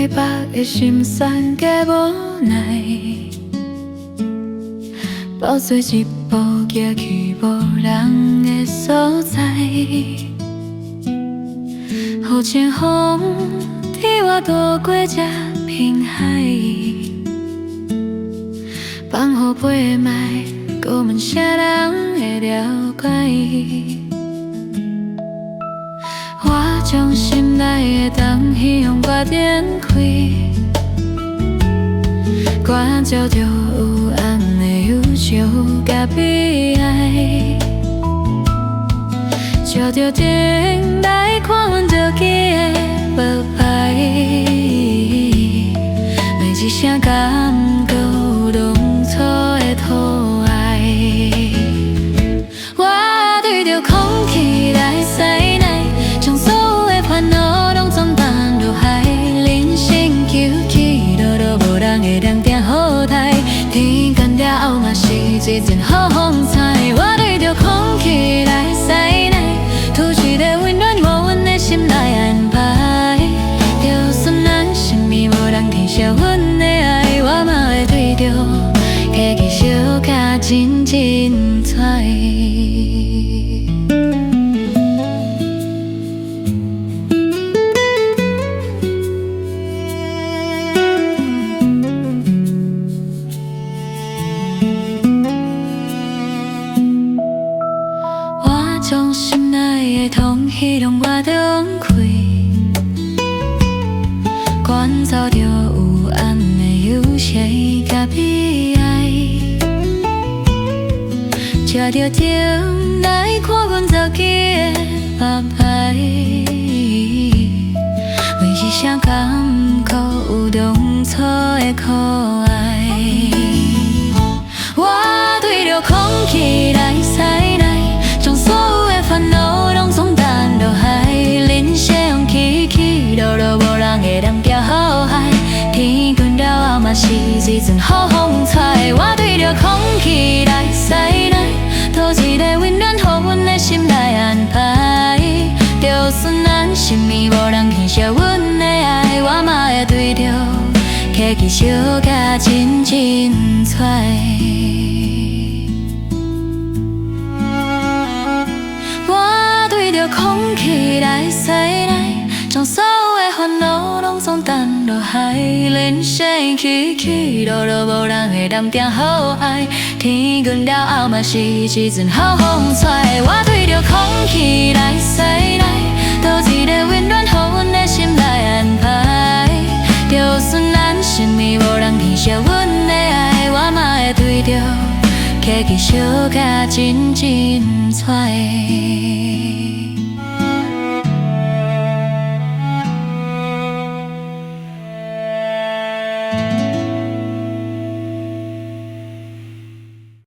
袂白的心酸加无奈，抱做一步行去无人的所在。雨前风替我渡过这片海，放雨飞的麦，搁问啥人会了解？我将心内的灯希望挂点开，关照着有暗的忧愁甲悲哀，照着顶来看阮着记的无牌，每一声感觉有当初的疼爱。我对着空气来塞奶，将所有的烦恼拢总放落海，人生起起落落无人会当定好待，天干了后嘛是一阵好风采。我对着空气来塞奶，吐一个温暖予阮的心来安排，就算咱什么无人填写阮的爱，我嘛会对着家己小甲真精彩。将心内的痛希望我断开，关照着有暗的忧伤甲悲哀，借着情来看阮早起的目牌，每一声感觉有当初的可爱。我对着空气来塞奶，将所有的烦恼拢总淡落海，人生起起落落无人会当调好海，天光了后嘛是一阵好风采。我对着空气来塞奶，吐一个温暖予阮的心来安排，就算咱什么无人填写阮的爱，我嘛会对着家己小甲真精彩。对着空气来塞奶，将所有的烦恼拢总淡落海，人生起起落落无人会当定好爱，天光了后嘛是一阵好风采。我对着空气来塞奶，吐一个温暖予阮的心来安排，就算咱什么无人填写阮的爱，我嘛会对着家己小甲真精彩。